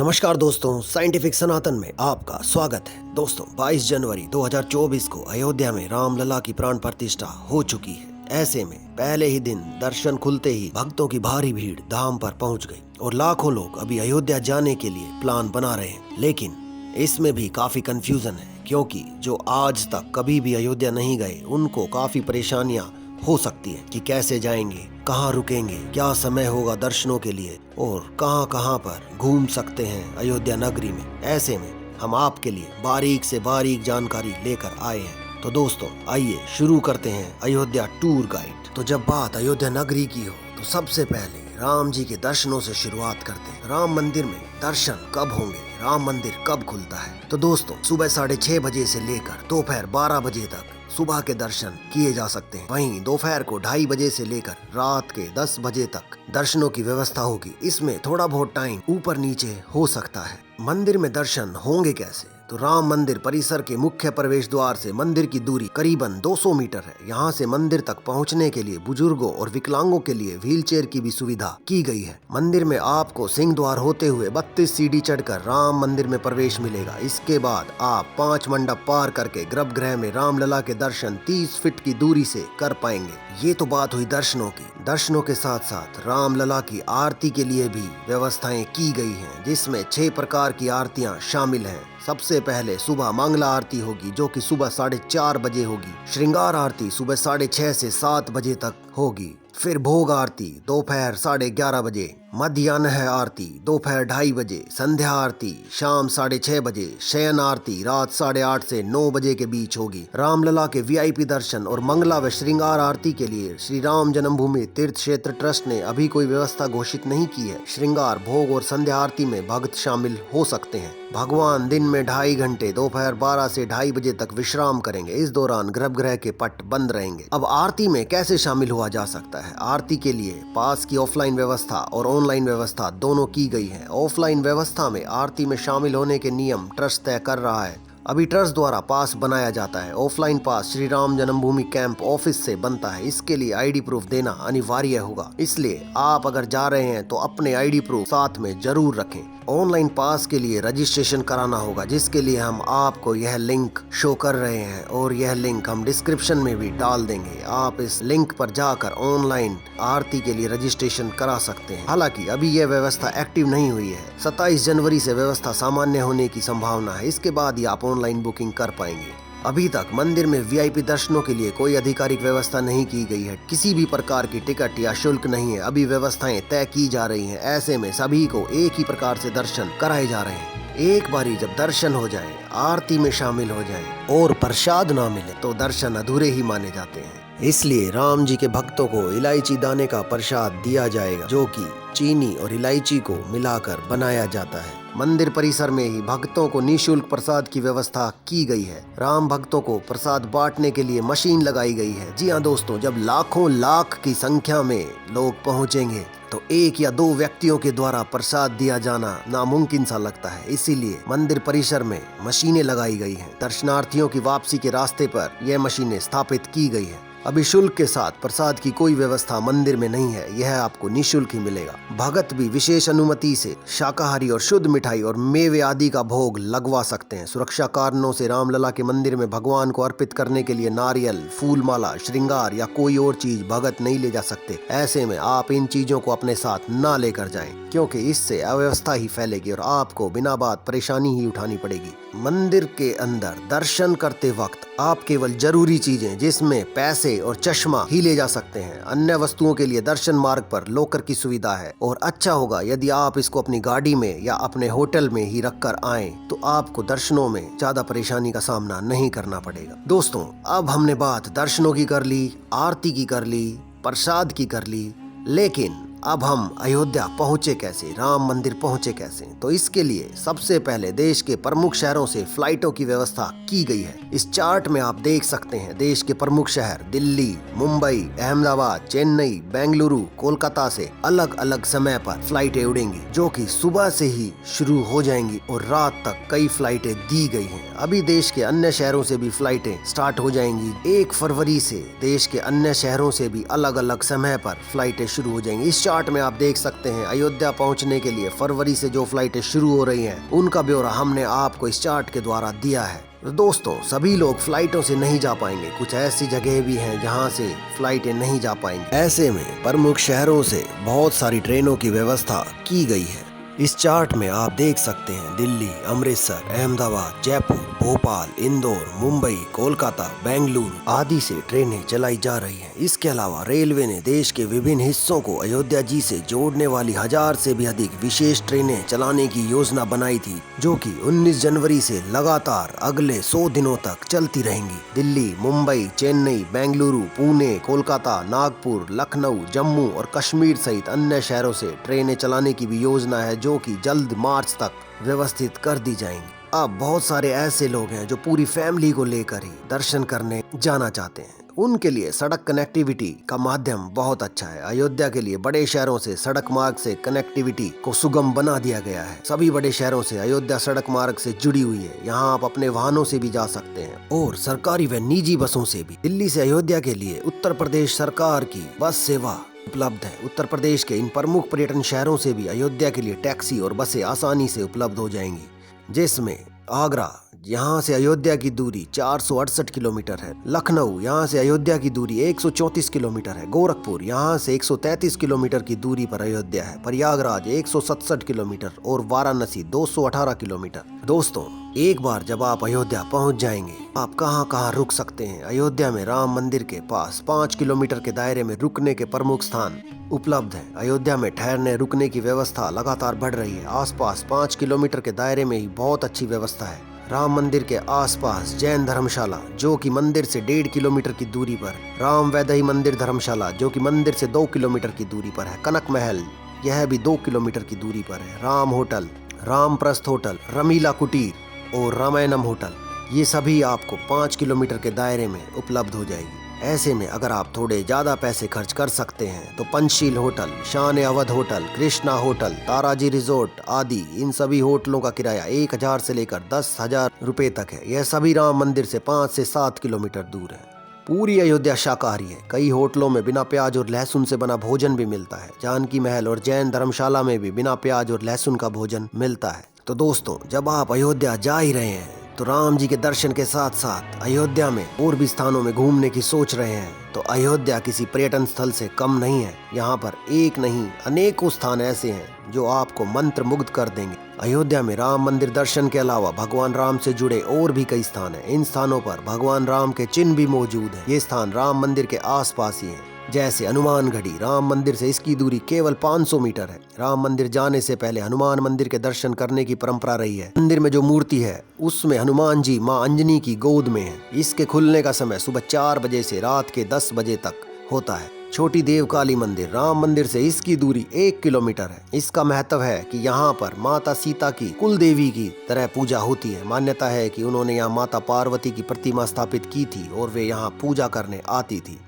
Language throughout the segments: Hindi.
नमस्कार दोस्तों, साइंटिफिक सनातन में आपका स्वागत है। दोस्तों 22 जनवरी 2024 को अयोध्या में रामलला की प्राण प्रतिष्ठा हो चुकी है। ऐसे में पहले ही दिन दर्शन खुलते ही भक्तों की भारी भीड़ धाम पर पहुंच गई और लाखों लोग अभी अयोध्या जाने के लिए प्लान बना रहे हैं। लेकिन इसमें भी काफी कंफ्यूजन है, क्योंकि जो आज तक कभी भी अयोध्या नहीं गए उनको काफी परेशानियां हो सकती है कि कैसे जाएंगे, कहाँ रुकेंगे, क्या समय होगा दर्शनों के लिए और कहाँ कहाँ पर घूम सकते हैं अयोध्या नगरी में। ऐसे में हम आपके लिए बारीक से बारीक जानकारी लेकर आए हैं। तो दोस्तों आइए शुरू करते हैं अयोध्या टूर गाइड। तो जब बात अयोध्या नगरी की हो तो सबसे पहले राम जी के दर्शनों से शुरुआत करते हैं। राम मंदिर में दर्शन कब होंगे, राम मंदिर कब खुलता है? तो दोस्तों सुबह 6:30 बजे से लेकर दोपहर 12 बजे तक सुबह के दर्शन किए जा सकते हैं। वहीं दोपहर को 2:30 बजे से लेकर रात के 10 बजे तक दर्शनों की व्यवस्था होगी। इसमें थोड़ा बहुत टाइम ऊपर नीचे हो सकता है। मंदिर में दर्शन होंगे कैसे? तो राम मंदिर परिसर के मुख्य प्रवेश द्वार से मंदिर की दूरी करीबन 200 मीटर है। यहाँ से मंदिर तक पहुँचने के लिए बुजुर्गों और विकलांगों के लिए व्हीलचेयर की भी सुविधा की गई है। मंदिर में आपको सिंह द्वार होते हुए 32 सीढ़ी चढ़कर राम मंदिर में प्रवेश मिलेगा। इसके बाद आप 5 मंडप पार करके गर्भगृह में रामलला के दर्शन 30 फीट की दूरी से कर पाएंगे। ये तो बात हुई दर्शनों की। दर्शनों के साथ साथ रामलला की आरती के लिए भी व्यवस्थाएं की गई हैं, जिसमें 6 प्रकार की आरतियां शामिल हैं। सबसे पहले सुबह मंगला आरती होगी, जो कि सुबह 4:30 बजे होगी। श्रृंगार आरती सुबह 6:30 से 7 बजे तक होगी। फिर भोग आरती दोपहर 11:30 बजे, मध्याह्न आरती दोपहर 2:30 बजे, संध्या आरती शाम 6:30 बजे, शयन आरती रात 8:30 से 9 बजे के बीच होगी। रामलला के VIP दर्शन और मंगला व श्रृंगार आरती के लिए श्री राम जन्मभूमि तीर्थ क्षेत्र ट्रस्ट ने अभी कोई व्यवस्था घोषित नहीं की है। श्रृंगार, भोग और संध्या आरती में भक्त शामिल हो सकते हैं। भगवान दिन में 2.5 घंटे दोपहर 12 से 2:30 बजे तक विश्राम करेंगे। इस दौरान गर्भगृह के पट बंद रहेंगे। अब आरती में कैसे शामिल हुआ जा सकता है? आरती के लिए पास की ऑफलाइन व्यवस्था और ऑनलाइन व्यवस्था दोनों की गई है। ऑफलाइन व्यवस्था में आरती में शामिल होने के नियम ट्रस्ट तय कर रहा है। अभी ट्रस्ट द्वारा पास बनाया जाता है। ऑफलाइन पास श्री राम जन्मभूमि कैंप ऑफिस से बनता है। इसके लिए ID प्रूफ देना अनिवार्य होगा, इसलिए आप अगर जा रहे हैं तो अपने ID प्रूफ साथ में जरूर रखें। ऑनलाइन पास के लिए रजिस्ट्रेशन कराना होगा, जिसके लिए हम आपको यह लिंक शो कर रहे हैं और यह लिंक हम डिस्क्रिप्शन में भी डाल देंगे। आप इस लिंक पर जाकर ऑनलाइन आरती के लिए रजिस्ट्रेशन करा सकते हैं। हालांकि अभी यह व्यवस्था एक्टिव नहीं हुई है। 27 जनवरी से व्यवस्था सामान्य होने की संभावना है। इसके बाद ही आप ऑनलाइन बुकिंग कर पाएंगे। अभी तक मंदिर में VIP दर्शनों के लिए कोई आधिकारिक व्यवस्था नहीं की गई है। किसी भी प्रकार की टिकट या शुल्क नहीं है। अभी व्यवस्थाएं तय की जा रही हैं। ऐसे में सभी को एक ही प्रकार से दर्शन कराए जा रहे हैं। एक बारी जब दर्शन हो जाए, आरती में शामिल हो जाए और प्रसाद ना मिले तो दर्शन अधूरे ही माने जाते हैं। इसलिए राम जी के भक्तों को इलायची दाने का प्रसाद दिया जाएगा, जो कि चीनी और इलायची को मिलाकर बनाया जाता है। मंदिर परिसर में ही भक्तों को निःशुल्क प्रसाद की व्यवस्था की गई है। राम भक्तों को प्रसाद बांटने के लिए मशीन लगाई गई है। जी हाँ दोस्तों, जब लाखों लाख की संख्या में लोग पहुंचेंगे तो 1 या 2 व्यक्तियों के द्वारा प्रसाद दिया जाना नामुमकिन सा लगता है। इसीलिए मंदिर परिसर में मशीनें लगाई गई हैं। दर्शनार्थियों की वापसी के रास्ते पर यह मशीनें स्थापित की गई है। अभी शुल्क के साथ प्रसाद की कोई व्यवस्था मंदिर में नहीं है। यह आपको निःशुल्क ही मिलेगा। भगत भी विशेष अनुमति से शाकाहारी और शुद्ध मिठाई और मेवे आदि का भोग लगवा सकते हैं। सुरक्षा कारणों से रामलला के मंदिर में भगवान को अर्पित करने के लिए नारियल, फूल माला, श्रृंगार या कोई और चीज भगत नहीं ले जा सकते। ऐसे में आप इन चीजों को अपने साथ ना लेकर जाएं, क्योंकि इससे अव्यवस्था ही फैलेगी और आपको बिना बात परेशानी ही उठानी पड़ेगी। मंदिर के अंदर दर्शन करते वक्त आप केवल जरूरी चीजें, जिसमें पैसे और चश्मा ही ले जा सकते हैं। अन्य वस्तुओं के लिए दर्शन मार्ग पर लॉकर की सुविधा है और अच्छा होगा यदि आप इसको अपनी गाड़ी में या अपने होटल में ही रखकर आएं, तो आपको दर्शनों में ज्यादा परेशानी का सामना नहीं करना पड़ेगा। दोस्तों अब हमने बात दर्शनों की कर ली, आरती की कर ली, प्रसाद की कर ली, लेकिन अब हम अयोध्या पहुंचे कैसे, राम मंदिर पहुंचे कैसे? तो इसके लिए सबसे पहले देश के प्रमुख शहरों से फ्लाइटों की व्यवस्था की गई है। इस चार्ट में आप देख सकते हैं देश के प्रमुख शहर दिल्ली, मुंबई, अहमदाबाद, चेन्नई, बेंगलुरु, कोलकाता से अलग अलग समय पर फ्लाइटें उड़ेंगी, जो कि सुबह से ही शुरू हो जाएंगी और रात तक कई फ्लाइटें दी गई हैं। अभी देश के अन्य शहरों से भी फ्लाइटें स्टार्ट हो जाएंगी। 1 फरवरी से देश के अन्य शहरों से भी अलग अलग समय पर फ्लाइटें शुरू हो जाएंगी। इस चार्ट में आप देख सकते हैं अयोध्या पहुंचने के लिए फरवरी से जो फ्लाइटें शुरू हो रही हैं उनका ब्यौरा हमने आपको इस चार्ट के द्वारा दिया है। दोस्तों, सभी लोग फ्लाइटों से नहीं जा पाएंगे, कुछ ऐसी जगह भी हैं जहां से फ्लाइटें नहीं जा पाएंगी। ऐसे में प्रमुख शहरों से बहुत सारी ट्रेनों की व्यवस्था की गई है। इस चार्ट में आप देख सकते हैं दिल्ली, अमृतसर, अहमदाबाद, जयपुर, भोपाल, इंदौर, मुंबई, कोलकाता, बेंगलुरु आदि से ट्रेनें चलाई जा रही हैं। इसके अलावा रेलवे ने देश के विभिन्न हिस्सों को अयोध्या जी से जोड़ने वाली 1000 से भी अधिक विशेष ट्रेनें चलाने की योजना बनाई थी, जो कि 19 जनवरी से लगातार अगले 100 दिनों तक चलती रहेंगी। दिल्ली, मुंबई, चेन्नई, बेंगलुरु, पुणे, कोलकाता, नागपुर, लखनऊ, जम्मू और कश्मीर सहित अन्य शहरों से ट्रेनें चलाने की भी योजना है, जो कि जल्द मार्च तक व्यवस्थित कर दी जाएंगी। अब बहुत सारे ऐसे लोग हैं जो पूरी फैमिली को लेकर ही दर्शन करने जाना चाहते हैं। उनके लिए सड़क कनेक्टिविटी का माध्यम बहुत अच्छा है। अयोध्या के लिए बड़े शहरों से सड़क मार्ग से कनेक्टिविटी को सुगम बना दिया गया है। सभी बड़े शहरों से अयोध्या सड़क मार्ग से जुड़ी हुई है। यहाँ आप अपने वाहनों से भी जा सकते हैं और सरकारी व निजी बसों से भी। दिल्ली से अयोध्या के लिए उत्तर प्रदेश सरकार की बस सेवा उपलब्ध है। उत्तर प्रदेश के इन प्रमुख पर्यटन शहरों से भी अयोध्या के लिए टैक्सी और बसें आसानी से उपलब्ध हो जाएंगी, जिसमें आगरा, यहाँ से अयोध्या की दूरी 468 किलोमीटर है। लखनऊ, यहाँ से अयोध्या की दूरी 134 किलोमीटर है। गोरखपुर, यहाँ से 133 किलोमीटर की दूरी पर अयोध्या है। प्रयागराज 167 किलोमीटर और वाराणसी 218 किलोमीटर। दोस्तों, एक बार जब आप अयोध्या पहुंच जाएंगे, आप कहां कहां रुक सकते हैं। अयोध्या में राम मंदिर के पास 5 किलोमीटर के दायरे में रुकने के प्रमुख स्थान उपलब्ध है। अयोध्या में ठहरने रुकने की व्यवस्था लगातार बढ़ रही है। आसपास 5 किलोमीटर के दायरे में ही बहुत अच्छी व्यवस्था है। राम मंदिर के आसपास जैन धर्मशाला, जो कि मंदिर से 1.5 किलोमीटर की दूरी पर, राम वैदही मंदिर धर्मशाला, जो कि मंदिर से 2 किलोमीटर की दूरी पर है, कनक महल, यह भी 2 किलोमीटर की दूरी पर है, राम होटल, रामप्रस्थ होटल, रमीला कुटीर और रामायणम होटल, ये सभी आपको 5 किलोमीटर के दायरे में उपलब्ध हो जाएगी। ऐसे में अगर आप थोड़े ज्यादा पैसे खर्च कर सकते हैं तो पंचशील होटल, शान Awadh hotel, Krishna hotel, Taraji resort आदि इन सभी होटलों का किराया 1000 से लेकर 10,000 रुपए तक है। यह सभी राम मंदिर से 5 से 7 किलोमीटर दूर है। पूरी अयोध्या शाकाहारी है। कई होटलों में बिना प्याज और लहसुन से बना भोजन भी मिलता है। जानकी महल और जैन धर्मशाला में भी बिना प्याज और लहसुन का भोजन मिलता है। तो दोस्तों, जब आप अयोध्या जा ही रहे हैं तो राम जी के दर्शन के साथ साथ अयोध्या में और भी स्थानों में घूमने की सोच रहे हैं तो अयोध्या किसी पर्यटन स्थल से कम नहीं है। यहाँ पर एक नहीं अनेकों स्थान ऐसे हैं जो आपको मंत्र मुग्ध कर देंगे। अयोध्या में राम मंदिर दर्शन के अलावा भगवान राम से जुड़े और भी कई स्थान हैं। इन स्थानों पर भगवान राम के चिन्ह भी मौजूद हैं। ये स्थान राम मंदिर के आसपास ही हैं, जैसे हनुमान गढ़ी। राम मंदिर से इसकी दूरी केवल 500 मीटर है। राम मंदिर जाने से पहले हनुमान मंदिर के दर्शन करने की परंपरा रही है। मंदिर में जो मूर्ति है उसमें हनुमान जी मां अंजनी की गोद में है। इसके खुलने का समय सुबह 4 बजे से रात के 10 बजे तक होता है। छोटी देवकाली मंदिर, राम मंदिर से इसकी दूरी 1 किलोमीटर है। इसका महत्व है कि यहाँ पर माता सीता की कुल देवी की तरह पूजा होती है। मान्यता है कि उन्होंने यहाँ माता पार्वती की प्रतिमा स्थापित की थी और वे यहाँ पूजा करने आती थी।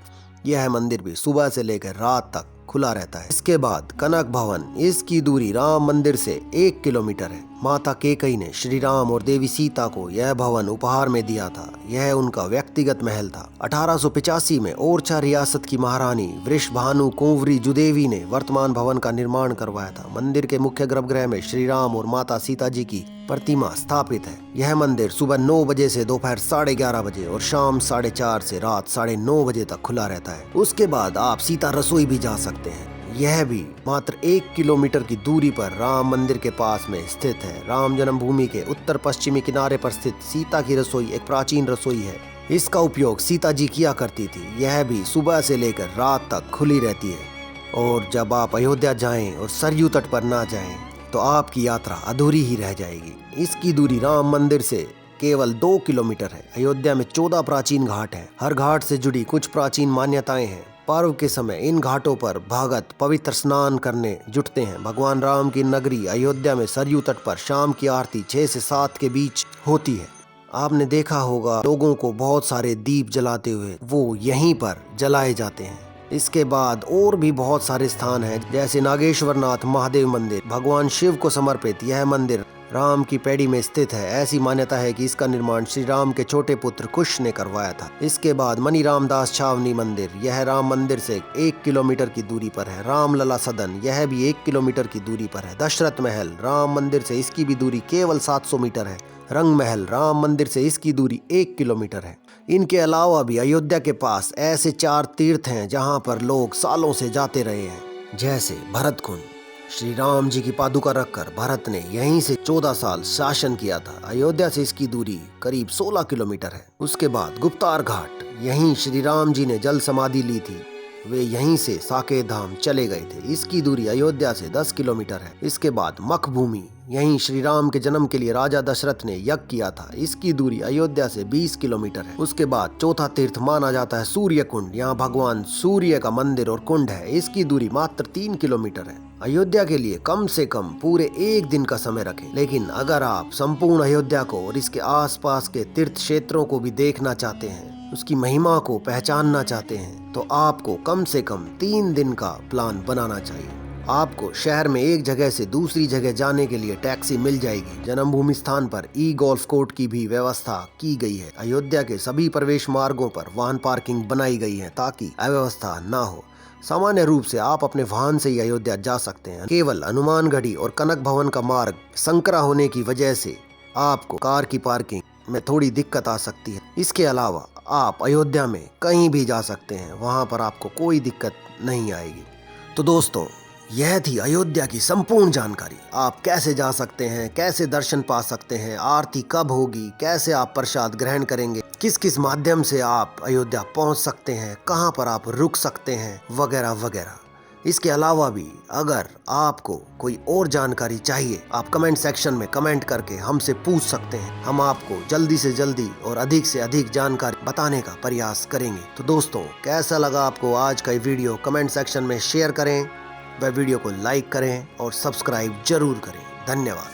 यह मंदिर भी सुबह से लेकर रात तक खुला रहता है। इसके बाद कनक भवन, इसकी दूरी राम मंदिर से 1 किलोमीटर है। माता केकई ने श्री राम और देवी सीता को यह भवन उपहार में दिया था। यह उनका व्यक्तिगत महल था। 1885 में ओरछा रियासत की महारानी वृषभानु कुंवरी जुदेवी ने वर्तमान भवन का निर्माण करवाया था। मंदिर के मुख्य गर्भगृह में श्री राम और माता सीता जी की प्रतिमा स्थापित है। यह मंदिर सुबह 9 बजे से दोपहर 11:30 बजे और शाम 4:30 से रात 9:30 बजे तक खुला रहता है। उसके बाद आप सीता रसोई भी जा सकते हैं। यह भी मात्र 1 किलोमीटर की दूरी पर राम मंदिर के पास में स्थित है। राम जन्मभूमि के उत्तर पश्चिमी किनारे पर स्थित सीता की रसोई एक प्राचीन रसोई है। इसका उपयोग सीता जी किया करती थी। यह भी सुबह से लेकर रात तक खुली रहती है। और जब आप अयोध्या जाएं और सरयू तट पर ना जाएं तो आपकी यात्रा अधूरी ही रह जाएगी। इसकी दूरी राम मंदिर से केवल 2 किलोमीटर है। अयोध्या में 14 प्राचीन घाट हैं। हर घाट से जुड़ी कुछ प्राचीन मान्यताएं हैं। पर्व के समय इन घाटों पर भगत पवित्र स्नान करने जुटते हैं। भगवान राम की नगरी अयोध्या में सरयू तट पर शाम की आरती 6 से 7 के बीच होती है। आपने देखा होगा लोगों को बहुत सारे दीप जलाते हुए, वो यहीं पर जलाए जाते हैं। इसके बाद और भी बहुत सारे स्थान हैं, जैसे नागेश्वर नाथ महादेव मंदिर, भगवान शिव को समर्पित यह मंदिर राम की पैड़ी में स्थित है। ऐसी मान्यता है कि इसका निर्माण श्री राम के छोटे पुत्र कुश ने करवाया था। इसके बाद मनी रामदास छावनी मंदिर, यह राम मंदिर से 1 किलोमीटर की दूरी पर है। रामलला सदन, यह भी 1 किलोमीटर की दूरी पर है। दशरथ महल, राम मंदिर से इसकी भी दूरी केवल 700 मीटर है। रंग महल, राम मंदिर से इसकी दूरी 1 किलोमीटर है। इनके अलावा भी अयोध्या के पास ऐसे 4 तीर्थ हैं जहां पर लोग सालों से जाते रहे हैं, जैसे भरत कुंड। श्री राम जी की पादुका रखकर भरत ने यहीं से 14 साल शासन किया था। अयोध्या से इसकी दूरी करीब 16 किलोमीटर है। उसके बाद गुप्तार घाट, यहीं श्री राम जी ने जल समाधि ली थी। वे यहीं से साकेत धाम चले गए थे। इसकी दूरी अयोध्या से 10 किलोमीटर है। इसके बाद मख भूमि, यहीं श्री राम के जन्म के लिए राजा दशरथ ने यज्ञ किया था। इसकी दूरी अयोध्या से 20 किलोमीटर है। उसके बाद चौथा तीर्थ माना जाता है सूर्य कुंड। यहाँ भगवान सूर्य का मंदिर और कुंड है। इसकी दूरी मात्र 3 किलोमीटर है। अयोध्या के लिए कम से कम पूरे 1 दिन का समय रखें। लेकिन अगर आप संपूर्ण अयोध्या को और इसके आसपास के तीर्थ क्षेत्रों को भी देखना चाहते हैं, उसकी महिमा को पहचानना चाहते हैं, तो आपको कम से कम 3 दिन का प्लान बनाना चाहिए। आपको शहर में एक जगह से दूसरी जगह जाने के लिए टैक्सी मिल जाएगी। जन्मभूमि स्थान पर गोल्फ कोर्ट की भी व्यवस्था की गई है। अयोध्या के सभी प्रवेश मार्गों पर वाहन पार्किंग बनाई गई है ताकि अव्यवस्था ना हो। सामान्य रूप से आप अपने वाहन से ही अयोध्या जा सकते हैं। केवल हनुमानगढ़ी और कनक भवन का मार्ग संकरा होने की वजह से आपको कार की पार्किंग में थोड़ी दिक्कत आ सकती है। इसके अलावा आप अयोध्या में कहीं भी जा सकते हैं, वहां पर आपको कोई दिक्कत नहीं आएगी। तो दोस्तों, यह थी अयोध्या की संपूर्ण जानकारी। आप कैसे जा सकते हैं, कैसे दर्शन पा सकते हैं, आरती कब होगी, कैसे आप प्रसाद ग्रहण करेंगे, किस किस माध्यम से आप अयोध्या पहुंच सकते हैं, कहां पर आप रुक सकते हैं, वगैरह वगैरह। इसके अलावा भी अगर आपको कोई और जानकारी चाहिए, आप कमेंट सेक्शन में कमेंट करके हमसे पूछ सकते हैं। हम आपको जल्दी से जल्दी और अधिक से अधिक जानकारी बताने का प्रयास करेंगे। तो दोस्तों, कैसा लगा आपको आज का ये वीडियो, कमेंट सेक्शन में शेयर करें, वह वीडियो को लाइक करें और सब्सक्राइब जरूर करें। धन्यवाद।